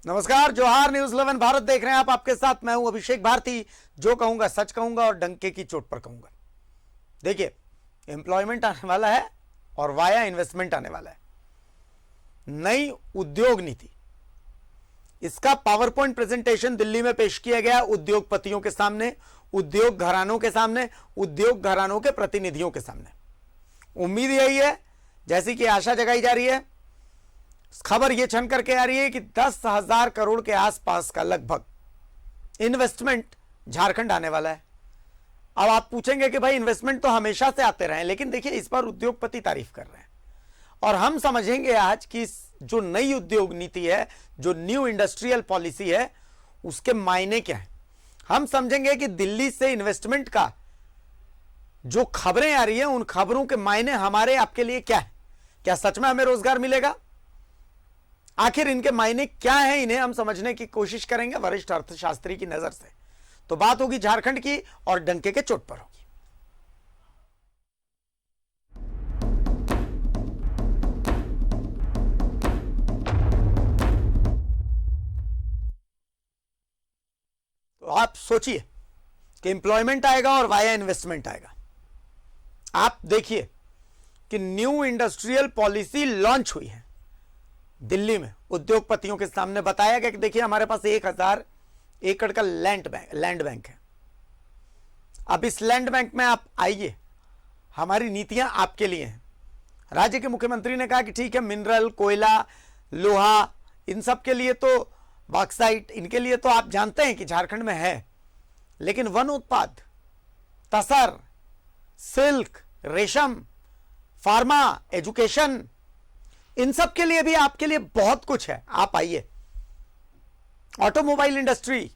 नमस्कार, जोहार। न्यूज़ 11 भारत देख रहे हैं आप। आपके साथ मैं हूं अभिषेक भारती। जो कहूंगा सच कहूंगा और डंके की चोट पर कहूंगा। देखिए, एम्प्लॉयमेंट आने वाला है और वाया इन्वेस्टमेंट आने वाला है। नई उद्योग नीति, इसका पावर पॉइंट प्रेजेंटेशन दिल्ली में पेश किया गया उद्योगपतियों के सामने, उद्योग घरानों के सामने, उद्योग घरानों के प्रतिनिधियों के सामने। उम्मीद यही है, जैसी कि आशा जगाई जा रही है, खबर यह छन करके आ रही है कि 10,000 करोड़ के आसपास का लगभग इन्वेस्टमेंट झारखंड आने वाला है। अब आप पूछेंगे कि भाई इन्वेस्टमेंट तो हमेशा से आते रहे, लेकिन देखिए इस बार उद्योगपति तारीफ कर रहे हैं और हम समझेंगे आज कि जो नई उद्योग नीति है, जो न्यू इंडस्ट्रियल पॉलिसी है, उसके मायने क्या है। हम समझेंगे कि दिल्ली से इन्वेस्टमेंट का जो खबरें आ रही है, उन खबरों के मायने हमारे आपके लिए क्या है। क्या सच में हमें रोजगार मिलेगा? आखिर इनके मायने क्या है, इन्हें हम समझने की कोशिश करेंगे वरिष्ठ अर्थशास्त्री की नजर से। तो बात होगी झारखंड की और डंके के चोट पर होगी। तो आप सोचिए कि एम्प्लॉयमेंट आएगा और वाया इन्वेस्टमेंट आएगा। आप देखिए कि न्यू इंडस्ट्रियल पॉलिसी लॉन्च हुई है दिल्ली में। उद्योगपतियों के सामने बताया गया कि देखिए हमारे पास 1,000 एकड़ का लैंड बैंक है। अब इस लैंड बैंक में आप आइए, हमारी नीतियां आपके लिए हैं। राज्य के मुख्यमंत्री ने कहा कि ठीक है, मिनरल, कोयला, लोहा, इन सब के लिए तो, बॉक्साइट, इनके लिए तो आप जानते हैं कि झारखंड में है, लेकिन वन उत्पाद, तसर, सिल्क, रेशम, फार्मा, एजुकेशन, इन सब के लिए भी आपके लिए बहुत कुछ है। आप आइए। ऑटोमोबाइल इंडस्ट्री,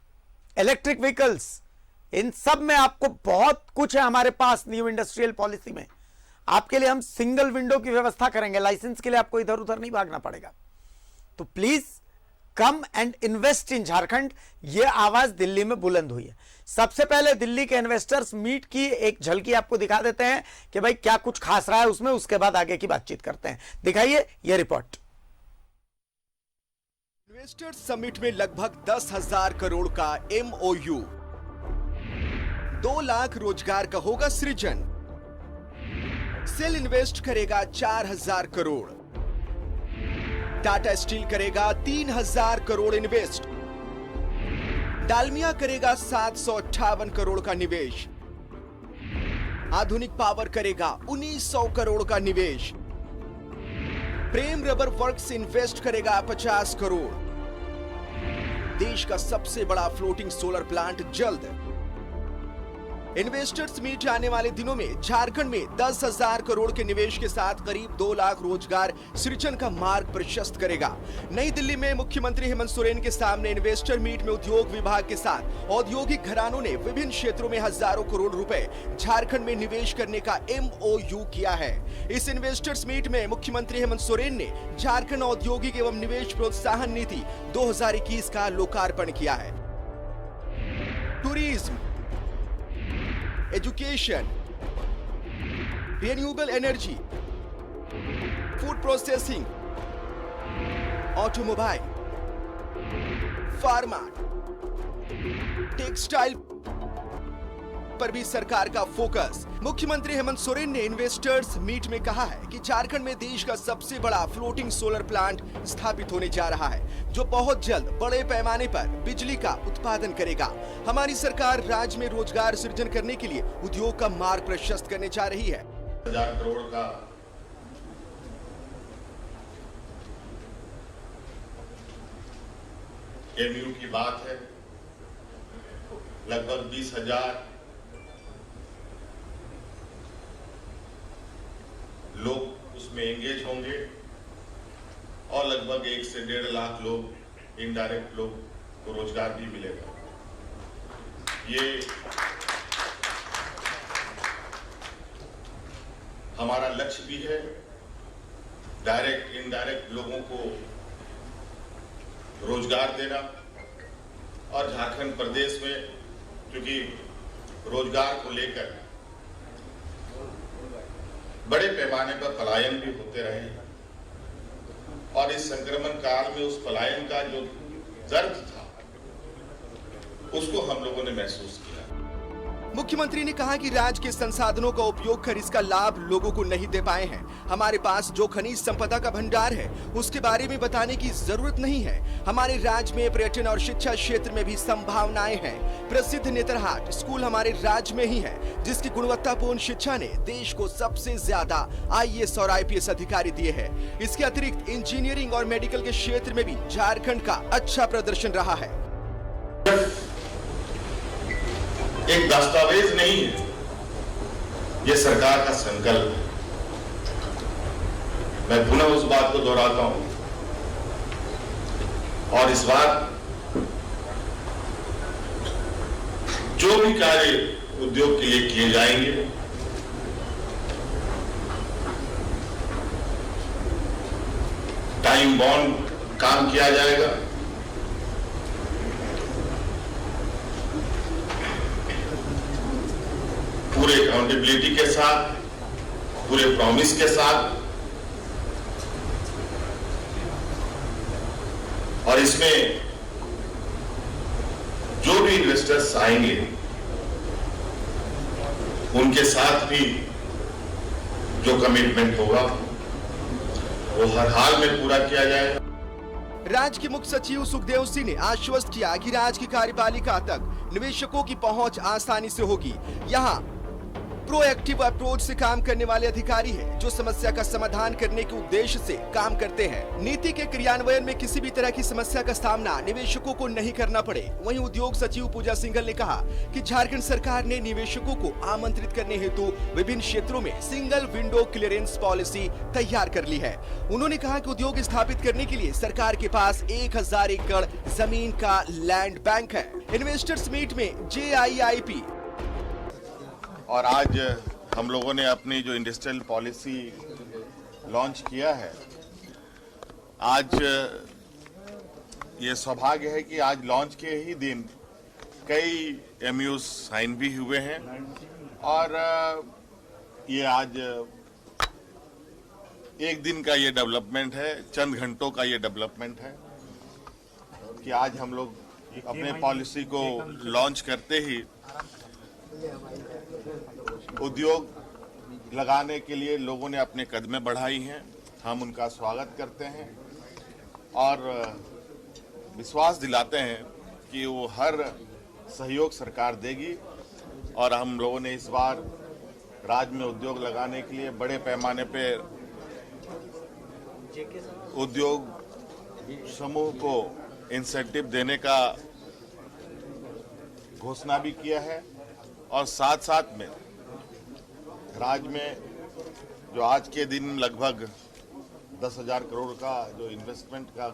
इलेक्ट्रिक व्हीकल्स, इन सब में आपको बहुत कुछ है हमारे पास न्यू इंडस्ट्रियल पॉलिसी में। आपके लिए हम सिंगल विंडो की व्यवस्था करेंगे। लाइसेंस के लिए आपको इधर उधर नहीं भागना पड़ेगा। तो please come and invest in Jharkhand, यह आवाज दिल्ली में बुलंद हुई है। सबसे पहले दिल्ली के इन्वेस्टर्स मीट की एक झलकी आपको दिखा देते हैं कि भाई क्या कुछ खास रहा है उसमें, उसके बाद आगे की बातचीत करते हैं। दिखाइए यह रिपोर्ट। इन्वेस्टर्स समिट में लगभग 10,000 करोड़ का MOU, 2 लाख रोजगार का होगा सृजन। सेल इन्वेस्ट करेगा 4,000 करोड़। टाटा स्टील करेगा 3,000 करोड़ इन्वेस्ट। डालमिया करेगा 758 करोड़ का निवेश। आधुनिक पावर करेगा 1,900 करोड़ का निवेश। प्रेम रबर वर्क्स इन्वेस्ट करेगा 50 करोड़। देश का सबसे बड़ा फ्लोटिंग सोलर प्लांट जल्द। इन्वेस्टर्स मीट आने वाले दिनों में झारखंड में 10,000 करोड़ के निवेश के साथ करीब 2 लाख रोजगार सृजन का मार्ग प्रशस्त करेगा। नई दिल्ली में मुख्यमंत्री हेमंत सोरेन के सामने इन्वेस्टर मीट में उद्योग विभाग के साथ औद्योगिक घरानों ने विभिन्न क्षेत्रों में हजारों करोड़ रुपए झारखंड में निवेश करने का MOU किया है। इस इन्वेस्टर्स मीट में मुख्यमंत्री हेमंत सोरेन ने झारखंड औद्योगिक एवं निवेश प्रोत्साहन नीति 2021 का लोकार्पण किया है। Tourism, education, renewable energy, food processing, automobile, pharma, textile पर भी सरकार का फोकस। मुख्यमंत्री हेमंत सोरेन ने इन्वेस्टर्स मीट में कहा है कि झारखंड में देश का सबसे बड़ा फ्लोटिंग सोलर प्लांट स्थापित होने जा रहा है, जो बहुत जल्द बड़े पैमाने पर बिजली का उत्पादन करेगा। हमारी सरकार राज्य में रोजगार सृजन करने के लिए उद्योग का मार्ग प्रशस्त करने जा रही है। 1,000 करोड़ का MOU की बात है। लगभग 20,000 लोग उसमें एंगेज होंगे और लगभग 1 से 1.5 लाख लोग, इनडायरेक्ट लोग को रोजगार भी मिलेगा। ये हमारा लक्ष्य भी है। डायरेक्ट इनडायरेक्ट लोगों को रोजगार देना। और झारखंड प्रदेश में क्योंकि रोजगार को लेकर बड़े पैमाने पर पलायन भी होते रहे और इस संक्रमण काल में उस पलायन का जो दर्द था उसको हम लोगों ने महसूस किया। मुख्यमंत्री ने कहा कि राज्य के संसाधनों का उपयोग कर इसका लाभ लोगों को नहीं दे पाए हैं। हमारे पास जो खनिज संपदा का भंडार है उसके बारे में बताने की जरूरत नहीं है। हमारे राज्य में पर्यटन और शिक्षा क्षेत्र में भी संभावनाएं हैं। प्रसिद्ध नेतरहाट स्कूल हमारे राज्य में ही है, जिसकी गुणवत्तापूर्ण शिक्षा ने देश को सबसे ज्यादा IAS और IPS अधिकारी दिए हैं। इसके अतिरिक्त इंजीनियरिंग और मेडिकल के क्षेत्र में भी झारखंड का अच्छा प्रदर्शन रहा है। एक दस्तावेज नहीं है, ये सरकार का संकल्प है। मैं पुनः उस बात को दोहराता हूं और इस बार जो भी कार्य उद्योग के लिए किए जाएंगे टाइम बाउंड काम किया जाएगा। पूरे अकाउंटेबिलिटी के साथ, पूरे प्रॉमिस के साथ, और इसमें जो भी इन्वेस्टर्स आएंगे उनके साथ भी जो कमिटमेंट होगा वो हर हाल में पूरा किया जाएगा। राज्य के मुख्य सचिव सुखदेव सिंह ने आश्वस्त किया कि राज्य की कार्यपालिका तक निवेशकों की पहुंच आसानी से होगी। यहाँ प्रोएक्टिव अप्रोच से काम करने वाले अधिकारी हैं, जो समस्या का समाधान करने के उद्देश्य से काम करते हैं। नीति के क्रियान्वयन में किसी भी तरह की समस्या का सामना निवेशकों को नहीं करना पड़े। वहीं उद्योग सचिव पूजा सिंघल ने कहा कि झारखंड सरकार ने निवेशकों को आमंत्रित करने हेतु विभिन्न क्षेत्रों में सिंगल विंडो क्लियरेंस पॉलिसी तैयार कर ली है। उन्होंने कहा कि उद्योग स्थापित करने के लिए सरकार के पास 1000 एकड़ जमीन का लैंड बैंक है। इन्वेस्टर्स मीट में JIIP और आज हम लोगों ने अपनी जो इंडस्ट्रियल पॉलिसी लॉन्च किया है, आज ये सौभाग्य है कि आज लॉन्च के ही दिन कई MOUs साइन भी हुए हैं और ये आज एक दिन का ये डेवलपमेंट है, चंद घंटों का ये डेवलपमेंट है कि आज हम लोग अपने पॉलिसी को लॉन्च करते ही उद्योग लगाने के लिए लोगों ने अपने कदमें बढ़ाई हैं। हम उनका स्वागत करते हैं और विश्वास दिलाते हैं कि वो हर सहयोग सरकार देगी और हम लोगों ने इस बार राज्य में उद्योग लगाने के लिए बड़े पैमाने पे उद्योग समूह को इंसेंटिव देने का घोषणा भी किया है और साथ साथ में राज्य में जो आज के दिन लगभग 10,000 करोड़ का जो इन्वेस्टमेंट का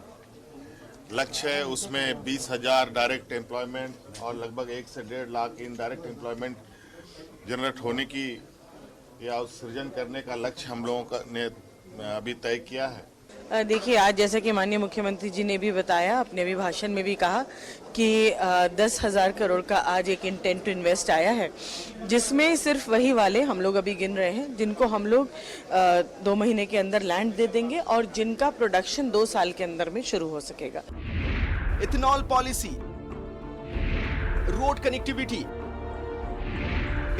लक्ष्य है, उसमें 20,000 डायरेक्ट एम्प्लॉयमेंट और लगभग 1 से 1.5 लाख इनडायरेक्ट एम्प्लॉयमेंट जनरेट होने की या सृजन करने का लक्ष्य हम लोगों का ने अभी तय किया है। देखिए, आज जैसा कि माननीय मुख्यमंत्री जी ने भी बताया, अपने भी भाषण में भी कहा कि 10,000 करोड़ का आज एक इंटेंट टू इन्वेस्ट आया है, जिसमें सिर्फ वही वाले हम लोग अभी गिन रहे हैं जिनको हम लोग 2 महीने के अंदर लैंड दे देंगे और जिनका प्रोडक्शन 2 साल के अंदर में शुरू हो सकेगा। Ethanol policy, road connectivity,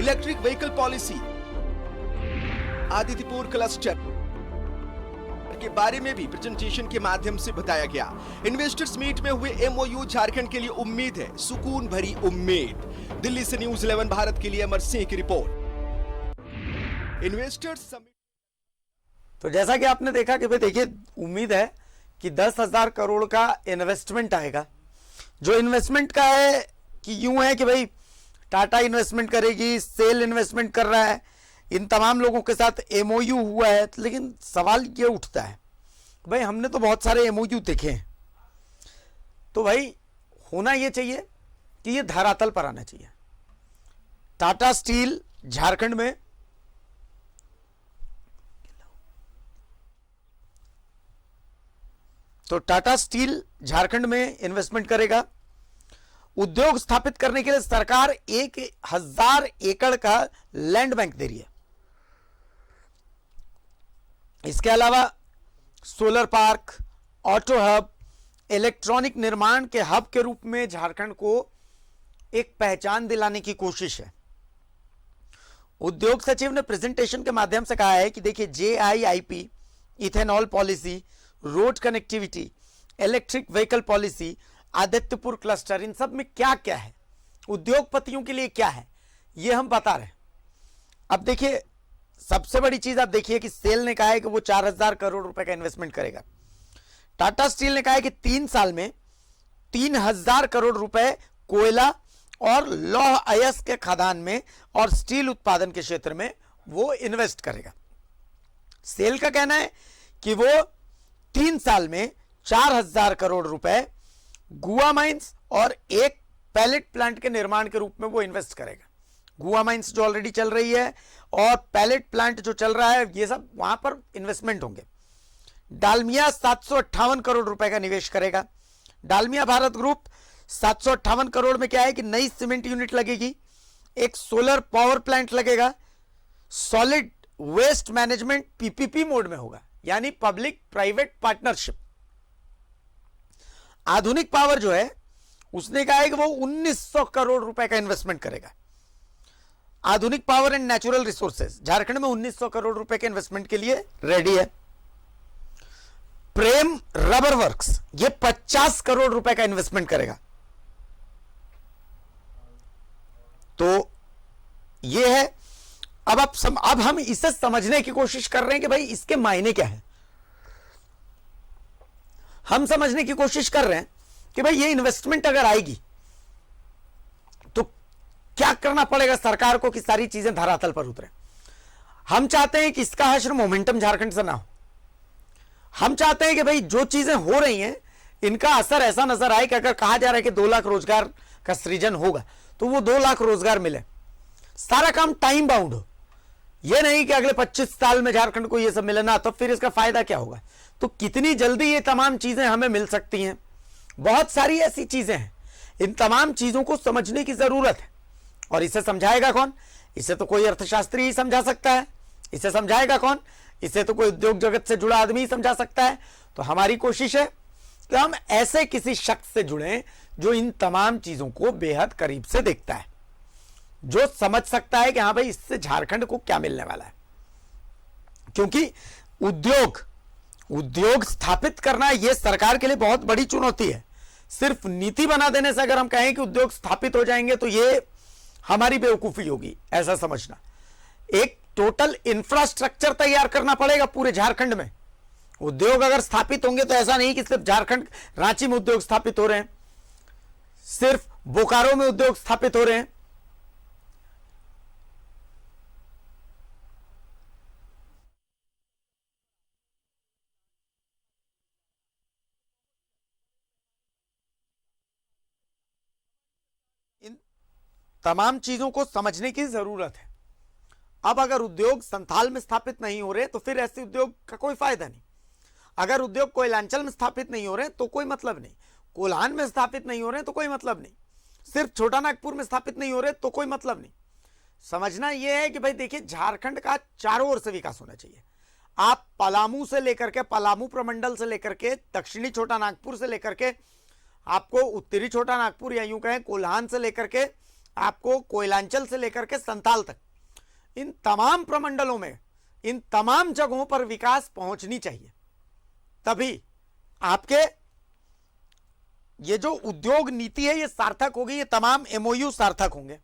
electric vehicle policy, Adityapur cluster के बारे में भी प्रेजेंटेशन के माध्यम से बताया गया। इन्वेस्टर्स मीट में हुए MOU झारखंड के लिए उम्मीद है, सुकून भरी उम्मीद। दिल्ली से न्यूज़ 11 भारत के लिए अमर सिंह की रिपोर्ट। Investors summit. तो जैसा कि आपने देखा कि भाई देखिए, उम्मीद है कि 10,000 करोड़ का इन्वेस्टमेंट आएगा। जो इन्वेस्टमेंट का है कि यूं है कि भाई टाटा इन्वेस्टमेंट करेगी, सेल इन्वेस्टमेंट कर रहा है, इन तमाम लोगों के साथ MOU हुआ है। लेकिन सवाल ये उठता है, भाई हमने तो बहुत सारे MOU देखे हैं, तो भाई होना ये चाहिए कि ये धरातल पर आना चाहिए। टाटा स्टील झारखंड में टाटा स्टील झारखंड में इन्वेस्टमेंट करेगा। उद्योग स्थापित करने के लिए सरकार 1,000 एकड़ का लैंड बैंक दे रही है। इसके अलावा solar park, auto hub, electronic निर्माण के हब के रूप में झारखंड को एक पहचान दिलाने की कोशिश है। उद्योग सचिव ने प्रेजेंटेशन के माध्यम से कहा है कि देखिए JIIP, ethanol policy, road connectivity, electric vehicle policy, Adityapur cluster, इन सब में क्या क्या है, उद्योगपतियों के लिए क्या है, ये हम बता रहे हैं। अब देखिए सबसे बड़ी चीज आप देखिए कि सेल ने कहा है कि वो 4000 करोड़ रुपए का इन्वेस्टमेंट करेगा। टाटा स्टील ने कहा है कि 3 साल में 3000 करोड़ रुपए कोयला और लौह अयस्क के खदान में और स्टील उत्पादन के क्षेत्र में वो इन्वेस्ट करेगा। सेल का कहना है कि वो 3 साल में 4000 करोड़ रुपए गुआ माइंस और एक पैलेट प्लांट के निर्माण के रूप में वो इन्वेस्ट करेगा। गुआ माइंस जो ऑलरेडी चल रही है और पैलेट प्लांट जो चल रहा है, ये सब वहां पर इन्वेस्टमेंट होंगे। डालमिया 758 करोड़ रुपए का निवेश करेगा। डालमिया भारत ग्रुप 758 करोड़ में क्या है कि नई सीमेंट यूनिट लगेगी, एक सोलर पावर प्लांट लगेगा, solid waste management PPP mode में होगा, यानी पब्लिक प्राइवेट पार्टनरशिप। आधुनिक पावर जो है उसने कहा है कि वो 1900 करोड़ रुपए का इन्वेस्टमेंट करेगा। आधुनिक power and natural resources Jharkhand में 1900 करोड़ रुपए के इन्वेस्टमेंट के लिए रेडी है। प्रेम रबर वर्क्स ये 50 करोड़ रुपए का इन्वेस्टमेंट करेगा। तो ये है। अब हम इसे समझने की कोशिश कर रहे हैं कि भाई इसके मायने क्या है। हम समझने की कोशिश कर रहे हैं कि भाई ये इन्वेस्टमेंट अगर आएगी तो क्या करना पड़ेगा सरकार को कि सारी चीजें धरातल पर उतरे। हम चाहते हैं कि इसका हश्र मोमेंटम झारखंड से ना हो। हम चाहते हैं कि भाई जो चीजें हो रही हैं इनका असर ऐसा नजर आए कि अगर कहा जा रहा है कि 2 लाख रोजगार का सृजन होगा तो वो 2 लाख रोजगार मिले। सारा काम टाइम बाउंड हो, ये नहीं कि अगले 25 साल में झारखंड को ये सब मिले ना, तो फिर इसका फायदा क्या होगा। तो कितनी जल्दी ये तमाम चीजें हमें मिल सकती हैं, बहुत सारी ऐसी चीजें हैं। इन तमाम चीजों को समझने की जरूरत है। और इसे समझाएगा कौन? इसे तो कोई अर्थशास्त्री ही समझा सकता है। इसे समझाएगा कौन? इसे तो कोई उद्योग जगत से जुड़ा आदमी ही समझा सकता है। तो हमारी कोशिश है कि हम ऐसे किसी शख्स से जुड़ें जो इन तमाम चीजों को बेहद करीब से देखता है, जो समझ सकता है कि हाँ भाई इससे झारखंड को क्या मिलने वाला है। क्योंकि उद्योग स्थापित करना यह सरकार के लिए बहुत बड़ी चुनौती है। सिर्फ नीति बना देने से अगर हम कहें कि उद्योग स्थापित हो जाएंगे तो यह हमारी बेवकूफी होगी, ऐसा समझना। एक टोटल इंफ्रास्ट्रक्चर तैयार करना पड़ेगा पूरे झारखंड में। उद्योग अगर स्थापित होंगे तो ऐसा नहीं कि सिर्फ झारखंड, रांची में उद्योग स्थापित हो रहे हैं, सिर्फ बोकारो में उद्योग स्थापित हो रहे हैं। इन तमाम चीजों को समझने की जरूरत है। अब अगर उद्योग संथाल में स्थापित नहीं हो रहे तो फिर ऐसे उद्योग का कोई फायदा नहीं। अगर उद्योग कोयलांचल में स्थापित नहीं हो रहे तो कोई मतलब नहीं, कोल्हान में स्थापित नहीं हो रहे तो कोई मतलब नहीं, सिर्फ छोटा नागपुर में स्थापित नहीं हो रहे तो कोई मतलब नहीं। समझना यह है कि भाई देखिए झारखंड का चारों ओर से विकास होना चाहिए। आप पलामू से लेकर के, पलामू प्रमंडल से लेकर के, दक्षिणी छोटा नागपुर से लेकर के, आपको उत्तरी छोटा नागपुर या यूं कहें कोल्हान से लेकर के, आपको कोयलांचल से लेकर के संथाल तक, इन तमाम प्रमंडलों में, इन तमाम जगहों पर विकास पहुंचनी चाहिए। तभी आपके ये जो उद्योग नीति है ये सार्थक होगी, ये तमाम MOU सार्थक होंगे।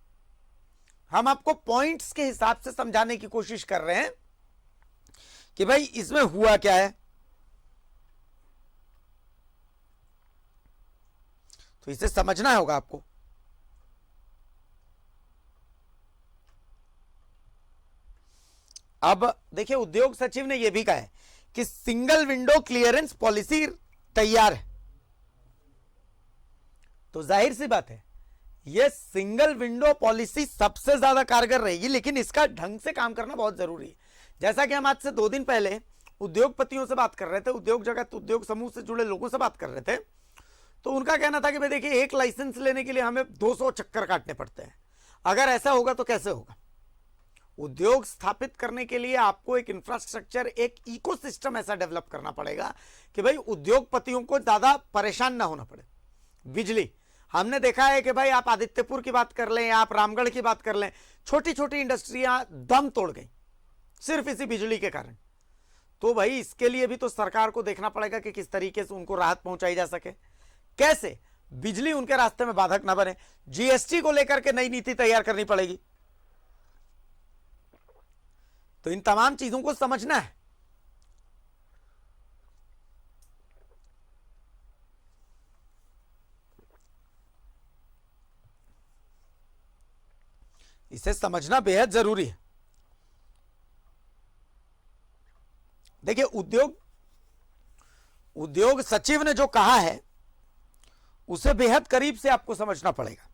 हम आपको पॉइंट्स के हिसाब से समझाने की कोशिश कर रहे हैं कि भाई इसमें हुआ क्या है। तो इसे समझना होगा आपको। अब देखिए उद्योग सचिव ने यह भी कहा है कि सिंगल विंडो क्लियरेंस पॉलिसी तैयार है। तो जाहिर सी बात है यह सिंगल विंडो पॉलिसी सबसे ज्यादा कारगर रहेगी, लेकिन इसका ढंग से काम करना बहुत जरूरी है। जैसा कि हम आज से 2 दिन पहले उद्योगपतियों से बात कर रहे थे, उद्योग जगत, उद्योग समूह से जुड़े लोगों से बात कर रहे थे, तो उनका कहना था कि भाई देखिए एक लाइसेंस लेने के लिए हमें 200 चक्कर काटने पड़ते हैं। अगर ऐसा होगा तो कैसे होगा। उद्योग स्थापित करने के लिए आपको एक इंफ्रास्ट्रक्चर, एक इकोसिस्टम ऐसा डेवलप करना पड़ेगा कि भाई उद्योगपतियों को ज्यादा परेशान ना होना पड़े। बिजली, हमने देखा है कि भाई आप आदित्यपुर की बात कर लें, आप रामगढ़ की बात कर लें, छोटी छोटी इंडस्ट्रियां दम तोड़ गई सिर्फ इसी बिजली के कारण। तो भाई इसके लिए भी तो सरकार को देखना पड़ेगा कि किस तरीके से उनको राहत पहुंचाई जा सके, कैसे बिजली उनके रास्ते में बाधक ना बने। जीएसटी को लेकर के नई नीति तैयार करनी पड़ेगी। तो इन तमाम चीजों को समझना है। इसे समझना बेहद जरूरी है। देखिए, उद्योग सचिव ने जो कहा है उसे बेहद करीब से आपको समझना पड़ेगा।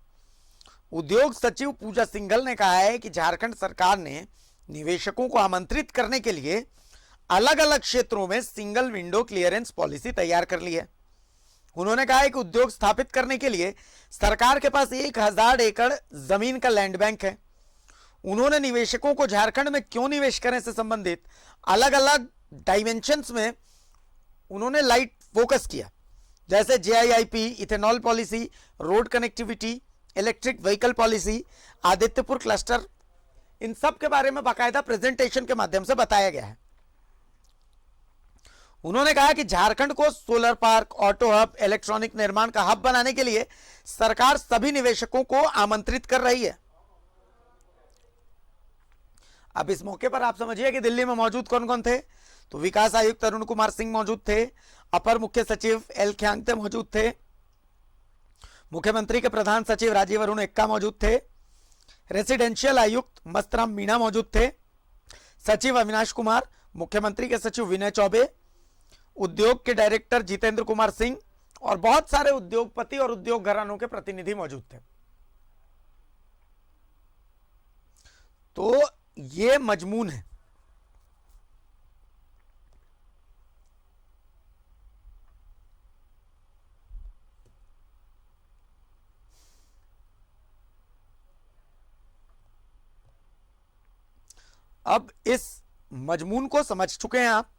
उद्योग सचिव पूजा सिंघल ने कहा है कि झारखंड सरकार ने निवेशकों को आमंत्रित करने के लिए अलग अलग क्षेत्रों में सिंगल विंडो क्लियरेंस पॉलिसी तैयार कर ली है। उन्होंने कहा है कि उद्योग स्थापित करने के लिए सरकार के पास 1000 एकड़ जमीन का लैंड बैंक है। उन्होंने निवेशकों को झारखंड में क्यों निवेश करें से संबंधित अलग अलग डायमेंशंस में उन्होंने लाइट फोकस किया, जैसे JIIP, ethanol policy, road connectivity, electric vehicle policy, Adityapur cluster, इन सब के बारे में बाकायदा प्रेजेंटेशन के माध्यम से बताया गया है। उन्होंने कहा कि झारखंड को solar park, auto hub, electronic निर्माण का हब बनाने के लिए सरकार सभी निवेशकों को आमंत्रित कर रही है। अब इस मौके पर आप समझिए कि दिल्ली में मौजूद कौन कौन थे। तो विकास आयुक्त अरुण कुमार सिंह मौजूद थे, अपर मुख्य सचिव एल ख्यांगते मौजूद थे, मुख्यमंत्री के प्रधान सचिव राजीव अरुण एक्का मौजूद थे, रेसिडेंशियल आयुक्त मस्तराम मीणा मौजूद थे, सचिव अविनाश कुमार, मुख्यमंत्री के सचिव विनय चौबे, उद्योग के डायरेक्टर जितेंद्र कुमार सिंह और बहुत सारे उद्योगपति और उद्योग घरानों के प्रतिनिधि मौजूद थे। तो ये मजमून है। अब इस मजमून को समझ चुके हैं आप,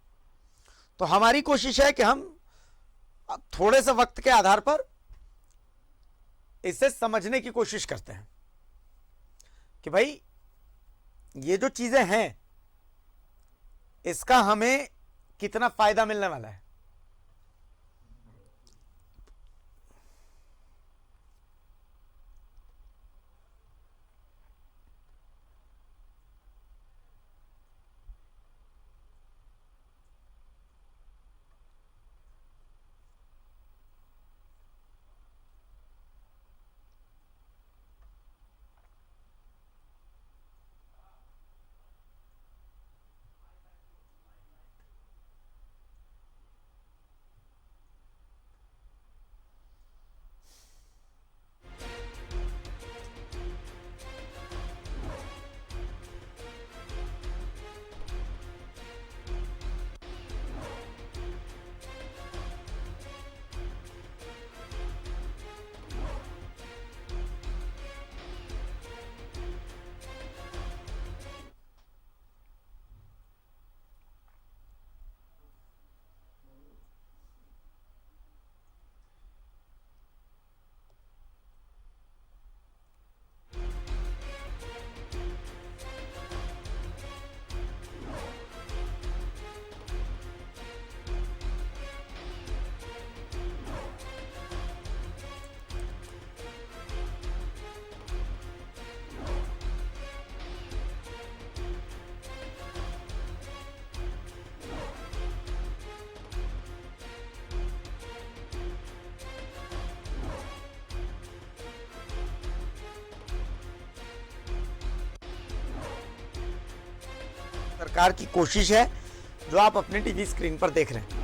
तो हमारी कोशिश है कि हम थोड़े से वक्त के आधार पर इसे समझने की कोशिश करते हैं कि भाई ये जो चीजें हैं इसका हमें कितना फायदा मिलने वाला है। सरकार की कोशिश है जो आप अपने टीवी स्क्रीन पर देख रहे हैं।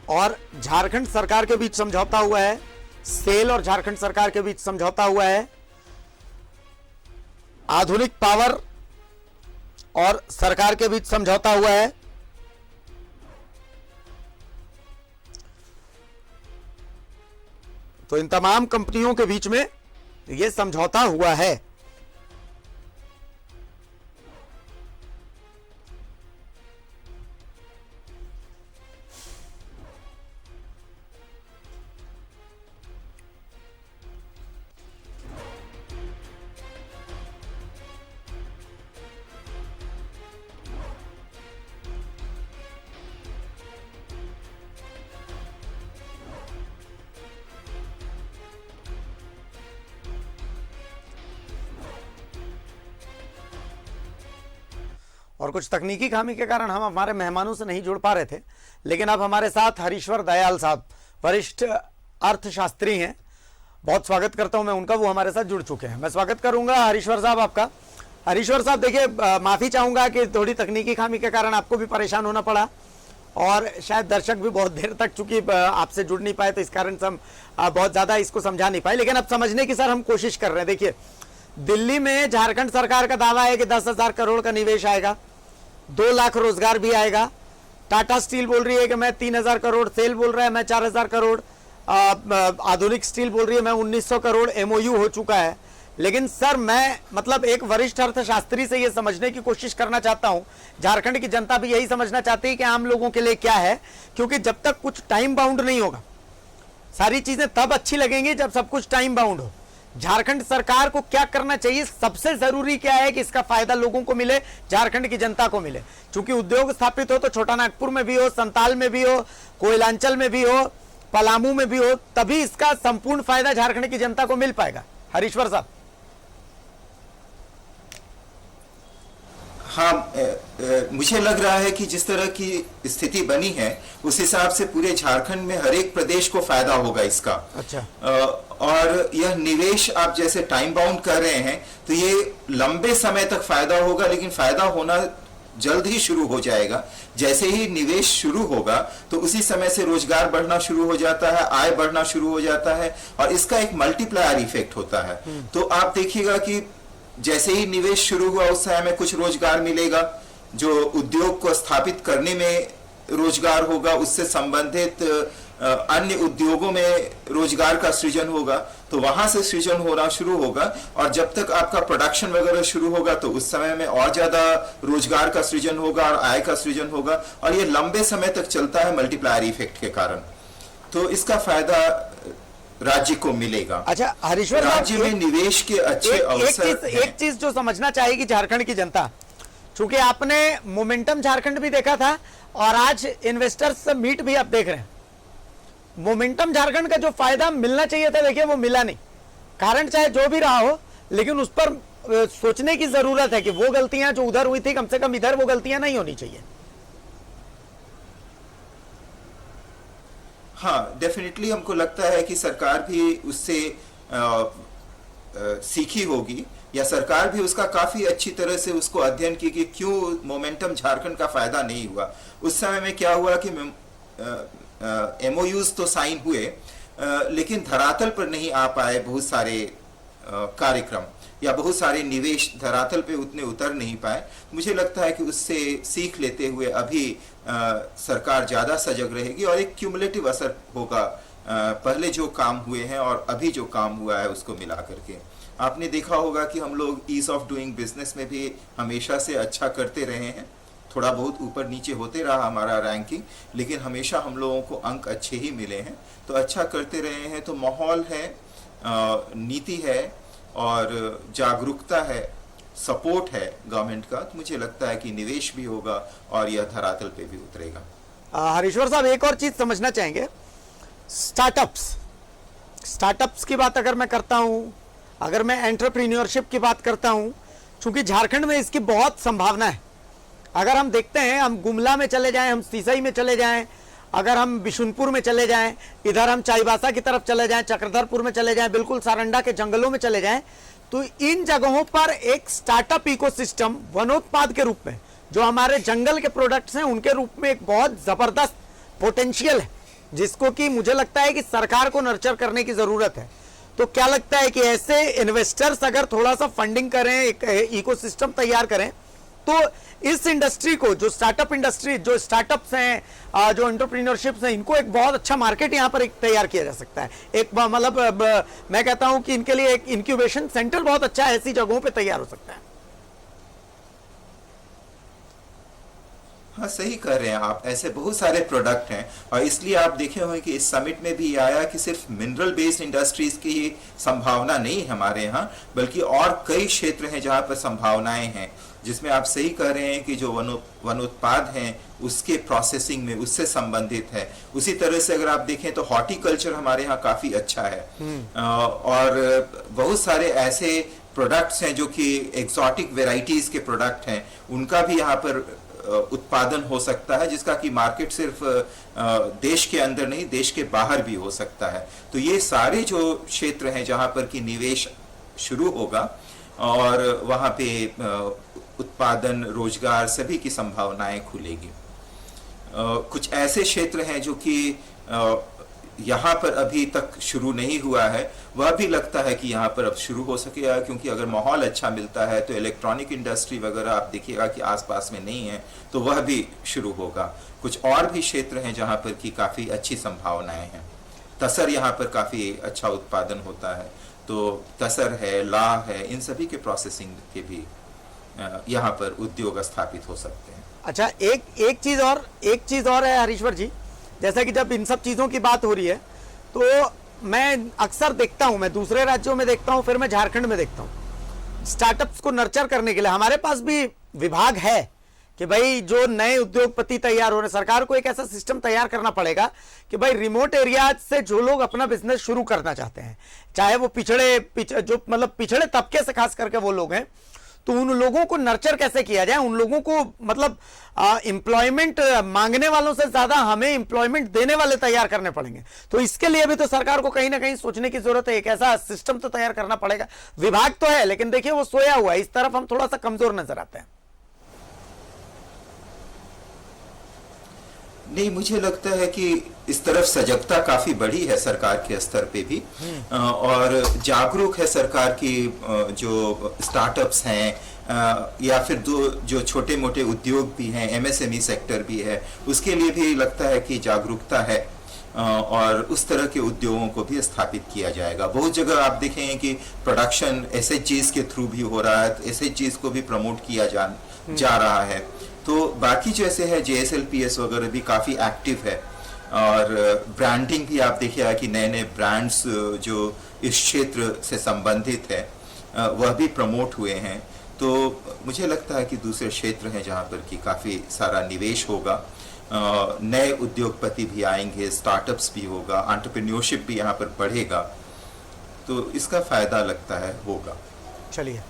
और झारखंड सरकार के बीच समझौता हुआ है, सेल और झारखंड सरकार के बीच समझौता हुआ है, आधुनिक पावर और सरकार के बीच समझौता हुआ है। तो इन तमाम कंपनियों के बीच में यह समझौता हुआ है। और कुछ तकनीकी खामी के कारण हम हमारे मेहमानों से नहीं जुड़ पा रहे थे, लेकिन अब हमारे साथ हरीश्वर दयाल साहब, वरिष्ठ अर्थशास्त्री हैं। बहुत स्वागत करता हूं मैं उनका, वो हमारे साथ जुड़ चुके हैं। मैं स्वागत करूंगा हरीश्वर साहब आपका। हरीश्वर साहब देखिए, माफी चाहूंगा कि थोड़ी तकनीकी खामी के कारण आपको भी परेशान होना पड़ा और शायद दर्शक भी बहुत देर तक चूंकि आपसे जुड़ नहीं पाए, तो इस कारण से हम बहुत ज्यादा इसको समझा नहीं पाए, लेकिन अब समझने की सर हम कोशिश कर रहे हैं। देखिए, दिल्ली में झारखंड सरकार का दावा है कि 10,000 करोड़ का निवेश आएगा, 2 लाख रोजगार भी आएगा। टाटा स्टील बोल रही है कि मैं 3,000 करोड़, सेल बोल रहा है मैं 4,000 करोड़, आधुनिक स्टील बोल रही है मैं 1,900 करोड़, एमओयू हो चुका है। लेकिन सर मैं मतलब एक वरिष्ठ अर्थशास्त्री से यह समझने की कोशिश करना चाहता हूं, झारखंड की जनता भी यही समझना चाहती है कि आम लोगों के लिए क्या है, क्योंकि जब तक कुछ टाइम बाउंड नहीं होगा, सारी चीजें तब अच्छी लगेंगी जब सब कुछ टाइम बाउंड हो। झारखंड सरकार को क्या करना चाहिए, सबसे जरूरी क्या है कि इसका फायदा लोगों को मिले, झारखंड की जनता को मिले। क्योंकि उद्योग स्थापित हो तो छोटा नागपुर में भी हो, संताल में भी हो, कोयलांचल में भी हो, पलामू में भी हो, तभी इसका संपूर्ण फायदा झारखंड की जनता को मिल पाएगा। हरीश्वर साहब। हाँ, मुझे लग रहा है कि जिस तरह की स्थिति बनी है उस हिसाब से पूरे झारखंड में हर एक प्रदेश को फायदा होगा इसका। अच्छा। और यह निवेश आप जैसे टाइम बाउंड कर रहे हैं तो ये लंबे समय तक फायदा होगा, लेकिन फायदा होना जल्द ही शुरू हो जाएगा। जैसे ही निवेश शुरू होगा तो उसी समय से रोजगार बढ़ना शुरू हो जाता है, आय बढ़ना शुरू हो जाता है और इसका एक मल्टीप्लायर इफेक्ट होता है। तो आप देखिएगा कि जैसे ही निवेश शुरू हुआ उस समय में कुछ रोजगार मिलेगा, जो उद्योग को स्थापित करने में रोजगार होगा, उससे संबंधित अन्य उद्योगों में रोजगार का सृजन होगा, तो वहां से सृजन होना शुरू होगा। और जब तक आपका प्रोडक्शन वगैरह शुरू होगा तो उस समय में और ज्यादा रोजगार का सृजन होगा और आय का सृजन होगा, और ये लंबे समय तक चलता है मल्टीप्लायर इफेक्ट के कारण। तो इसका फायदा राज्य को मिलेगा। अच्छा हरीश्वर, राज्य में निवेश के अच्छे अवसर। एक चीज जो समझना चाहेगी झारखंड की जनता, चूंकि आपने मोमेंटम झारखंड भी देखा था और आज इन्वेस्टर्स मीट भी आप देख रहे हैं, मोमेंटम झारखंड का जो फायदा मिलना चाहिए था, देखिए वो मिला नहीं। कारण चाहे जो भी रहा हो, लेकिन उस पर सोचने की जरूरत है कि वो गलतियां जो उधर हुई थी, कम से कम इधर वो गलतियां नहीं होनी चाहिए। हाँ, डेफिनेटली हमको लगता है कि सरकार भी उससे सीखी होगी, या सरकार भी उसका काफी अच्छी तरह से उसको अध्ययन की कि क्यों मोमेंटम झारखंड का फायदा नहीं हुआ। उस समय में क्या हुआ कि एमओयूज तो साइन हुए, लेकिन धरातल पर नहीं आ पाए बहुत सारे कार्यक्रम, या बहुत सारे निवेश धरातल पे उतने उतर नहीं पाए। मुझे लगता है कि उससे सीख लेते हुए अभी सरकार ज्यादा सजग रहेगी और एक क्यूमुलेटिव असर होगा पहले जो काम हुए हैं और अभी जो काम हुआ है उसको मिला करके। आपने देखा होगा कि हम लोग ईज ऑफ डूइंग बिजनेस में भी हमेशा से अच्छा करते रहे हैं, थोड़ा बहुत ऊपर नीचे होते रहा हमारा रैंकिंग, लेकिन हमेशा हम लोगों को अंक अच्छे ही मिले हैं। तो अच्छा करते रहे हैं, तो माहौल है, नीति है और जागरूकता है, सपोर्ट है गवर्नमेंट का, तो मुझे लगता है कि निवेश भी होगा और यह धरातल पे भी उतरेगा। हरीश्वर साहब, एक और चीज समझना चाहेंगे, स्टार्टअप्स की बात अगर मैं करता हूं, अगर मैं एंटरप्रीन्योरशिप की बात करता हूं, चूंकि झारखंड में इसकी बहुत संभावना है। अगर हम देखते हैं, हम गुमला में चले जाएं, हम सीसई में चले जाएं, अगर हम बिशुनपुर में चले जाएं, इधर हम चाईबासा की तरफ चले जाएं, चक्रधरपुर में चले जाएं, बिल्कुल सारंडा के जंगलों में चले जाएं, तो इन जगहों पर एक स्टार्टअप इकोसिस्टम वनोत्पाद के रूप में, जो हमारे जंगल के प्रोडक्ट्स हैं उनके रूप में एक बहुत जबरदस्त पोटेंशियल है। जिसको कि मुझे लगता है कि सरकार को नर्चर करने की जरूरत है। तो क्या लगता है कि ऐसे इन्वेस्टर्स अगर थोड़ा सा फंडिंग करें, एक इकोसिस्टम तैयार करें, तो इस इंडस्ट्री को, जो स्टार्टअप इंडस्ट्री, जो स्टार्टअप्स हैं, जो एंटरप्रेन्योरशिप्स हैं, इनको एक बहुत अच्छा मार्केट यहां पर एक तैयार किया जा सकता है। एक मतलब मैं कहता हूं कि इनके लिए एक इंक्यूबेशन सेंटर बहुत अच्छा ऐसी जगहों पे तैयार हो सकता है। हाँ, सही कर रहे हैं आप। ऐसे बहुत सारे प्रोडक्ट हैं और इसलिए आप देखे होंगे कि इस समिट में भी आया कि सिर्फ मिनरल बेस्ड इंडस्ट्रीज की संभावना नहीं है हमारे यहाँ, बल्कि और कई क्षेत्र हैं जहाँ पर संभावनाएं हैं, जिसमें आप सही कह रहे हैं कि जो वन उत्पाद हैं उसके प्रोसेसिंग में उससे संबंधित है। उसी तरह से अगर आप देखें तो हॉर्टिकल्चर हमारे यहाँ काफी अच्छा है और बहुत सारे ऐसे प्रोडक्ट्स हैं जो कि एक्सोटिक वेराइटीज के प्रोडक्ट हैं, उनका भी यहाँ पर उत्पादन हो सकता है, जिसका कि मार्केट सिर्फ देश के अंदर नहीं, देश के बाहर भी हो सकता है। तो ये सारे जो क्षेत्र हैं जहां पर कि निवेश शुरू होगा और वहां पे उत्पादन, रोजगार सभी की संभावनाएं खुलेगी। कुछ ऐसे क्षेत्र हैं जो कि यहाँ पर अभी तक शुरू नहीं हुआ है, वह भी लगता है कि यहाँ पर अब शुरू हो सकेगा, क्योंकि अगर माहौल अच्छा मिलता है तो इलेक्ट्रॉनिक इंडस्ट्री वगैरह आप देखिएगा कि आसपास में नहीं है, तो वह भी शुरू होगा। कुछ और भी क्षेत्र हैं जहाँ पर कि काफ़ी अच्छी संभावनाएं हैं। तसर यहाँ पर काफ़ी अच्छा उत्पादन होता है, तो तसर है, लाह है, इन सभी के प्रोसेसिंग के भी यहाँ पर उद्योग स्थापित हो सकते हैं। अच्छा, एक चीज़ और है हरीश्वर जी, जैसा कि जब इन सब चीज़ों की बात हो रही है तो मैं अक्सर देखता हूं, मैं दूसरे राज्यों में देखता हूं, फिर मैं झारखंड में देखता हूं, स्टार्टअप्स को नर्चर करने के लिए हमारे पास भी विभाग है कि भाई जो नए उद्योगपति तैयार हो रहे, सरकार को एक ऐसा सिस्टम तैयार करना पड़ेगा कि भाई रिमोट एरियाज से जो लोग अपना बिजनेस शुरू करना चाहते हैं, चाहे वो पिछड़े तबके से खास करके वो लोग हैं, तो उन लोगों को नर्चर कैसे किया जाए, उन लोगों को मतलब एम्प्लॉयमेंट मांगने वालों से ज्यादा हमें एम्प्लॉयमेंट देने वाले तैयार करने पड़ेंगे। तो इसके लिए भी तो सरकार को कहीं ना कहीं सोचने की जरूरत है, एक ऐसा सिस्टम तो तैयार करना पड़ेगा। विभाग तो है लेकिन देखिए वो सोया हुआ है, इस तरफ हम थोड़ा सा कमजोर नजर आते हैं। नहीं, मुझे लगता है कि इस तरफ सजगता काफी बड़ी है सरकार के स्तर पे भी और जागरूक है सरकार की जो स्टार्टअप्स हैं या फिर जो छोटे मोटे उद्योग भी हैं, एमएसएमई सेक्टर भी है, उसके लिए भी लगता है कि जागरूकता है और उस तरह के उद्योगों को भी स्थापित किया जाएगा। बहुत जगह आप देखेंगे कि प्रोडक्शन एसएचजीज के थ्रू भी हो रहा है, तो एसएचजीज को भी प्रमोट किया जा रहा है। तो बाकी जैसे है जेएसएलपीएस वगैरह भी काफ़ी एक्टिव है और ब्रांडिंग भी आप देखिए कि नए नए ब्रांड्स जो इस क्षेत्र से संबंधित है वह भी प्रमोट हुए हैं। तो मुझे लगता है कि दूसरे क्षेत्र हैं जहाँ पर कि काफ़ी सारा निवेश होगा, नए उद्योगपति भी आएंगे, स्टार्टअप्स भी होगा, एंटरप्रेन्योरशिप भी यहाँ पर बढ़ेगा, तो इसका फ़ायदा लगता है होगा। चलिए,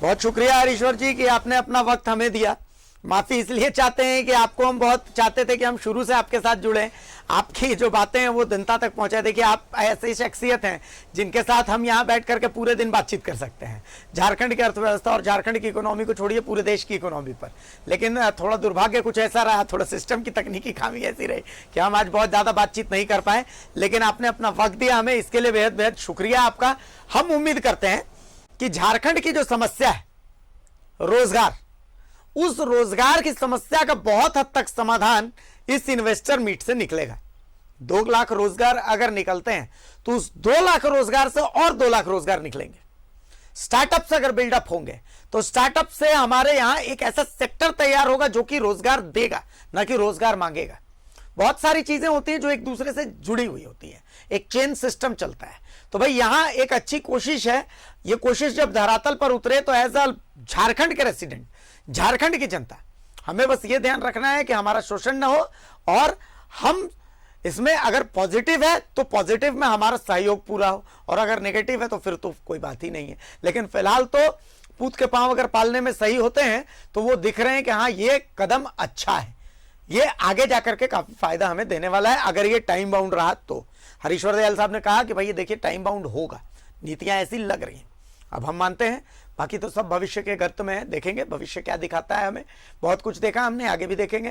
बहुत शुक्रिया हरीश्वर जी कि आपने अपना वक्त हमें दिया। माफी इसलिए चाहते हैं कि आपको हम बहुत चाहते थे कि हम शुरू से आपके साथ जुड़े, आपकी जो बातें हैं वो जनता तक पहुंचाए। देखिए, आप ऐसी शख्सियत हैं जिनके साथ हम यहाँ बैठ करके पूरे दिन बातचीत कर सकते हैं झारखंड की अर्थव्यवस्था और झारखंड की इकोनॉमी को छोड़िए, पूरे देश की इकोनॉमी पर। लेकिन थोड़ा दुर्भाग्य कुछ ऐसा रहा, थोड़ा सिस्टम की तकनीकी खामी ऐसी रही कि हम आज बहुत ज़्यादा बातचीत नहीं कर पाए, लेकिन आपने अपना वक्त दिया हमें, इसके लिए बेहद बेहद शुक्रिया आपका। हम उम्मीद करते हैं कि झारखंड की जो समस्या है रोजगार, उस रोजगार की समस्या का बहुत हद तक समाधान इस इन्वेस्टर मीट से निकलेगा। 2 लाख रोजगार अगर निकलते हैं तो उस 2 लाख रोजगार से और 2 लाख रोजगार निकलेंगे। स्टार्टअप अगर बिल्डअप होंगे तो स्टार्टअप से हमारे यहां एक ऐसा सेक्टर तैयार होगा जो कि रोजगार देगा, ना कि रोजगार मांगेगा। बहुत सारी चीजें होती हैं जो एक दूसरे से जुड़ी हुई होती है, एक चेन सिस्टम चलता है। तो भाई यहां एक अच्छी कोशिश है, ये कोशिश जब धरातल पर उतरे तो एज अ झारखंड के रेसिडेंट, झारखंड की जनता, हमें बस ये ध्यान रखना है कि हमारा शोषण न हो और हम इसमें अगर पॉजिटिव है तो पॉजिटिव में हमारा सहयोग पूरा हो, और अगर नेगेटिव है तो फिर तो कोई बात ही नहीं है। लेकिन फिलहाल तो पूत के पांव अगर पालने में सही होते हैं तो वो दिख रहे हैं कि हाँ, ये कदम अच्छा है, ये आगे जाकर के काफी फायदा हमें देने वाला है अगर ये टाइम बाउंड रहा तो। हरीश्वर दयाल साहब ने कहा कि भाई ये देखिए टाइम बाउंड होगा, नीतियां ऐसी लग रही हैं, अब हम मानते हैं, बाकी तो सब भविष्य के गर्त में है, देखेंगे भविष्य क्या दिखाता है। हमें बहुत कुछ देखा हमने, आगे भी देखेंगे।